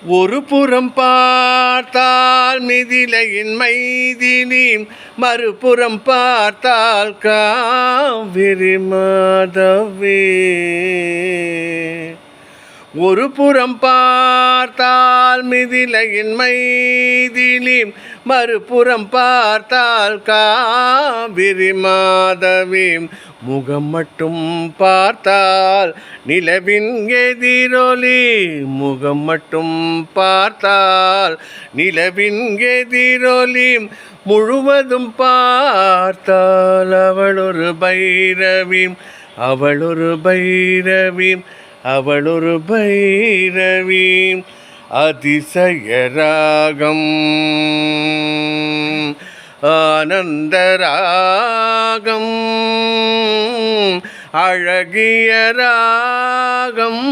ஒரு புறம் பார்த்தால் மிதிலையின் மைதினி, மறுபுறம் பார்த்தால் காவிரி மாதவே. ஒரு புறம் பார்த்தால் மிதிலையின் மைதினி, மறுபுறம் பார்த்தால் காவிரி மாதவி. முகம் மட்டும் பார்த்தால் நிலவின் எதிரொலி, முகம் மட்டும் பார்த்தால் நிலவின் எதிரொலி. முழுவதும் பார்த்தால் அவள் ஒரு பைரவி, அவள் ஒரு பைரவி, அவள் ஒரு பைரவி. அதிசயராகம் ஆனந்தராகம் அழகிய ராகம்.